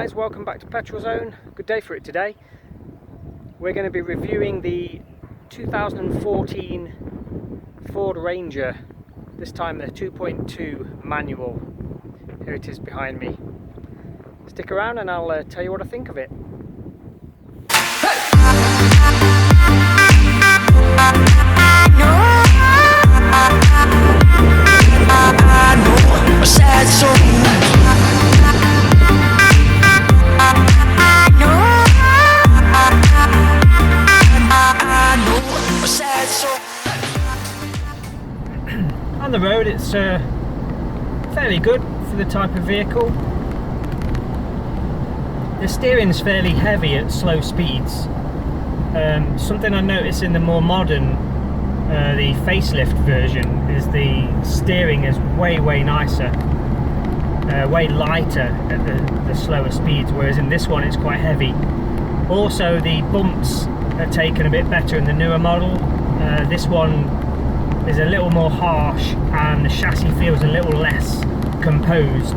Guys, welcome back to Petrol Zone. Good day for it today. We're going to be reviewing the 2014 Ford Ranger, this time the 2.2 manual. Here it is behind me. Stick around and I'll tell you what I think of it. On the road it's fairly good for the type of vehicle. The steering's fairly heavy at slow speeds. Something I noticed in the more modern, the facelift version, is the steering is way nicer, way lighter at the slower speeds, whereas in this one it's quite heavy. Also the bumps are taken a bit better in the newer model. This one is a little more harsh and the chassis feels a little less composed.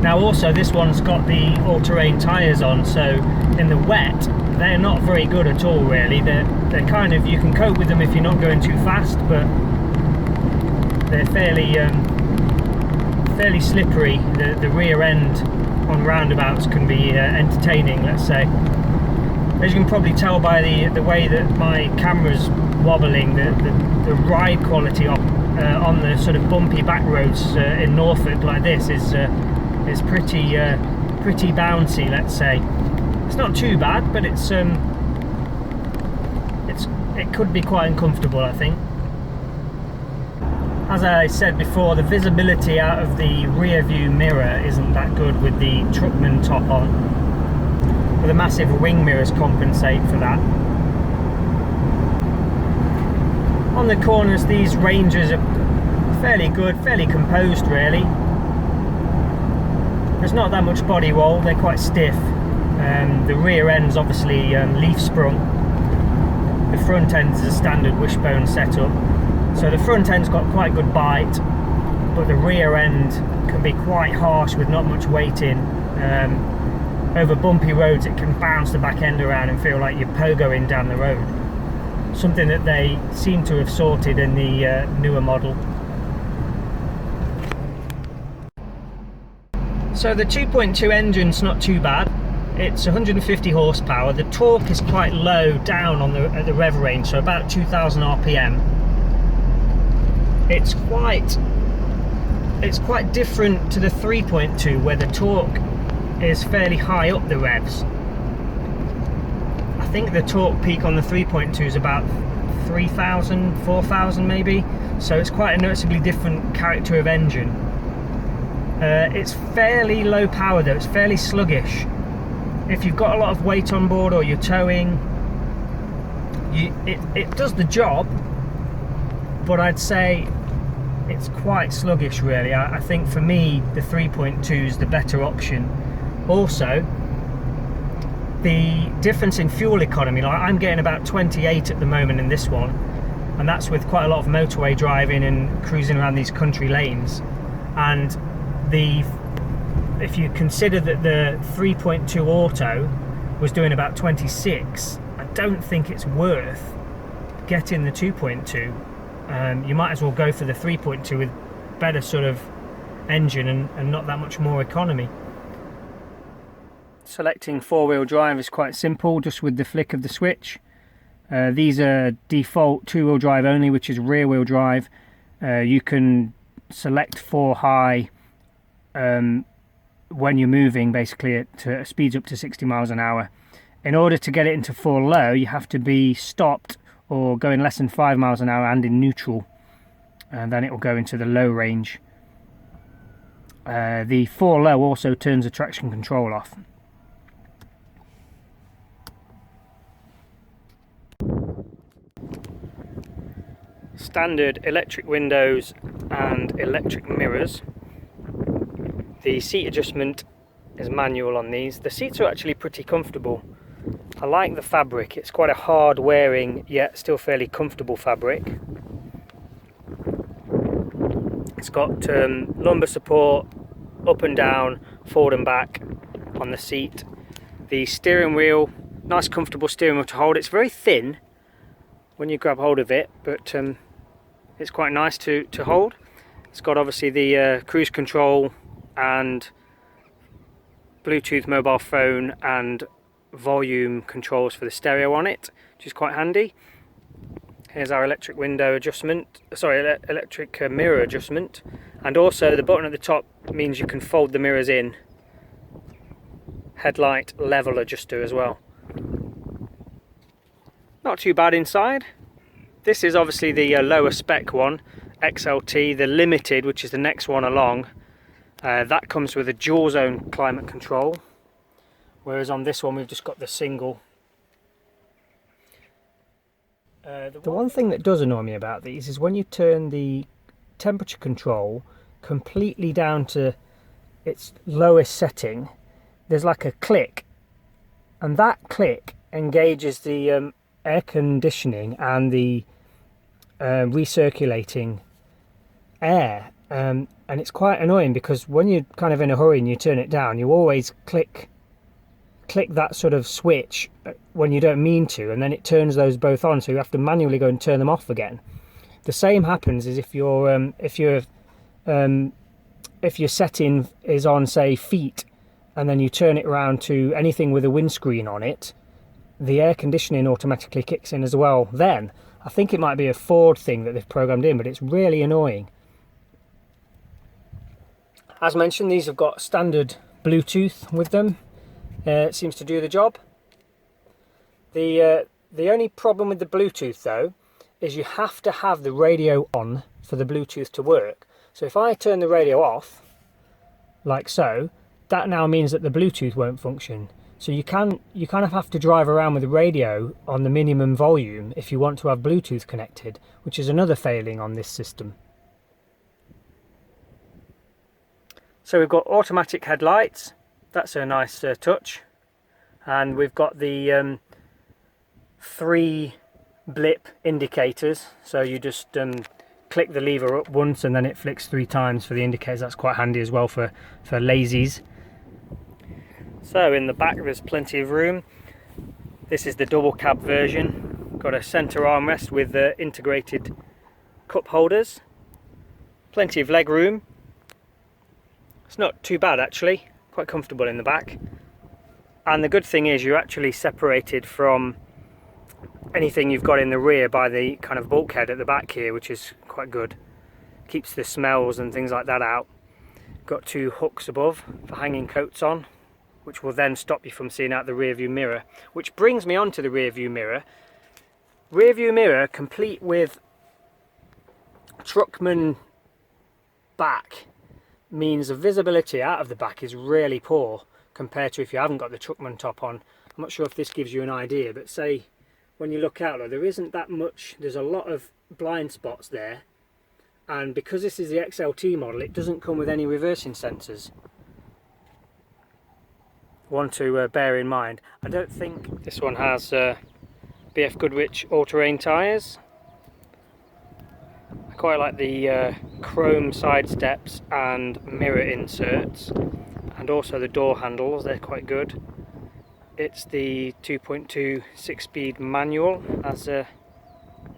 Now also this one's got the all-terrain tyres on, so in the wet they're not very good at all really. They're kind of, you can cope with them if you're not going too fast, but they're fairly slippery. The rear end on roundabouts can be entertaining, let's say. As you can probably tell by the way that my camera's wobbling, the ride quality on the sort of bumpy back roads in Norfolk like this is pretty bouncy, let's say. It's not too bad, but it could be quite uncomfortable, I think. As I said before, the visibility out of the rear view mirror isn't that good with the Truckman top on. But the massive wing mirrors compensate for that. On the corners, these Rangers are fairly good, fairly composed really. There's not that much body roll, they're quite stiff. The rear end's obviously leaf sprung. The front end is a standard wishbone setup. So the front end's got quite good bite, but the rear end can be quite harsh with not much weight in. Over bumpy roads it can bounce the back end around and feel like you're pogoing down the road. Something that they seem to have sorted in the newer model. So the 2.2 engine's not too bad. It's 150 horsepower. The torque is quite low down on at the rev range, so about 2000 RPM. It's quite different to the 3.2 where the torque is fairly high up the revs. I think the torque peak on the 3.2 is about 3000, 4000 maybe, so it's quite a noticeably different character of engine. It's fairly low power though, it's fairly sluggish. If you've got a lot of weight on board or you're towing, it does the job, but I'd say it's quite sluggish really. I think for me the 3.2 is the better option. Also, the difference in fuel economy, like I'm getting about 28 at the moment in this one, and that's with quite a lot of motorway driving and cruising around these country lanes. And if you consider that the 3.2 auto was doing about 26, I don't think it's worth getting the 2.2. You might as well go for the 3.2 with better sort of engine and not that much more economy. Selecting four-wheel drive is quite simple, just with the flick of the switch. These are default two-wheel drive only, which is rear-wheel drive. You can select 4 high when you're moving, basically at speeds up to 60 miles an hour. In order to get it into 4 low, you have to be stopped or going less than 5 miles an hour and in neutral, and then it will go into the low range. The 4 low also turns the traction control off. Standard electric windows and electric mirrors. The seat adjustment is manual on these. The seats are actually pretty comfortable. I like the fabric. It's quite a hard wearing yet still fairly comfortable fabric. It's got lumbar support up and down forward and back on the seat. The steering wheel, nice comfortable steering wheel to hold. It's very thin when you grab hold of it, but it's quite nice to hold. It's got obviously the cruise control and Bluetooth mobile phone and volume controls for the stereo on it, which is quite handy. Here's our electric window adjustment, sorry, electric mirror adjustment, and also the button at the top means you can fold the mirrors in. Headlight level adjuster as well. Not too bad inside. This is obviously the lower spec one, XLT. The Limited, which is the next one along, that comes with a dual zone climate control, whereas on this one we've just got the single. The one thing that does annoy me about these is when you turn the temperature control completely down to its lowest setting, there's like a click, and that click engages the air conditioning and the recirculating air, and it's quite annoying because when you're kind of in a hurry and you turn it down, you always click that sort of switch when you don't mean to, and then it turns those both on, so you have to manually go and turn them off again. The same happens as if your setting is on, say, feet, and then you turn it around to anything with a windscreen on it, the air conditioning automatically kicks in as well. Then I think it might be a Ford thing that they've programmed in, but it's really annoying. As mentioned, these have got standard Bluetooth with them. It seems to do the job. The only problem with the Bluetooth though is you have to have the radio on for the Bluetooth to work. So if I turn the radio off, like so, that now means that the Bluetooth won't function. So you kind of have to drive around with the radio on the minimum volume if you want to have Bluetooth connected, which is another failing on this system. So we've got automatic headlights. That's a nice touch, and we've got the 3 blip indicators, so you just click the lever up once and then it flicks 3 times for the indicators. That's quite handy as well for lazies. So in the back there's plenty of room. This is the double cab version, got a centre armrest with integrated cup holders, plenty of leg room. It's not too bad actually. Quite comfortable in the back, and the good thing is you're actually separated from anything you've got in the rear by the kind of bulkhead at the back here, which is quite good. Keeps the smells and things like that out. Got 2 hooks above for hanging coats on, which will then stop you from seeing out the rear view mirror, which brings me on to the rear view mirror. Rear view mirror complete with Truckman back means the visibility out of the back is really poor compared to if you haven't got the Truckman top on. I'm not sure if this gives you an idea, but say when you look out, there isn't that much, there's a lot of blind spots there, and because this is the XLT model, it doesn't come with any reversing sensors. One to bear in mind. I don't think this one has BF Goodrich all-terrain tyres. I quite like the chrome side steps and mirror inserts, and also the door handles, they're quite good. It's the 2.2 6-speed manual as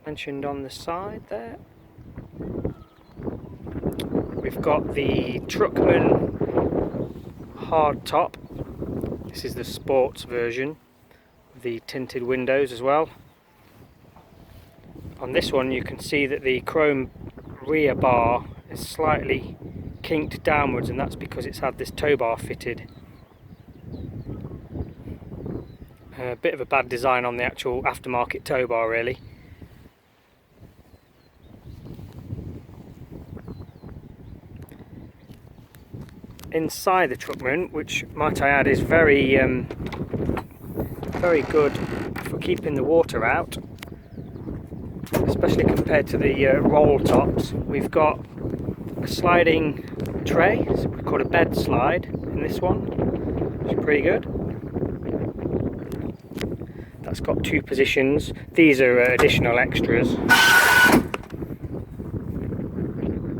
mentioned on the side there. We've got the Truckman hard top. This is the sports version, the tinted windows as well. On this one you can see that the chrome rear bar is slightly kinked downwards, and that's because it's had this tow bar fitted. A bit of a bad design on the actual aftermarket tow bar really. Inside the Truckman, which might I add is very good for keeping the water out, especially compared to the roll tops. We've got a sliding tray, so we've got a bed slide in this one, which is pretty good. That's got 2 positions. These are additional extras.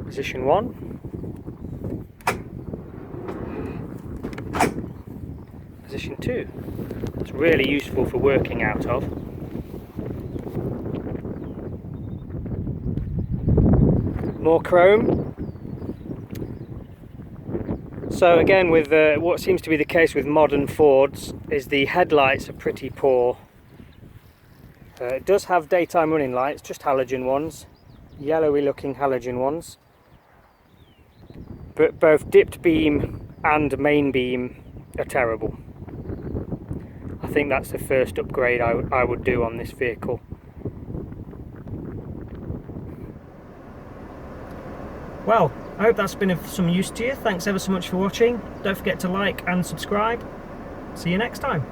Position 1. position 2. It's really useful for working out of. More chrome. So again, with what seems to be the case with modern Fords, is the headlights are pretty poor. It does have daytime running lights, just halogen ones, yellowy looking halogen ones, but both dipped beam and main beam are terrible. I think that's the first upgrade I would do on this vehicle. Well, I hope that's been of some use to you. Thanks ever so much for watching. Don't forget to like and subscribe. See you next time.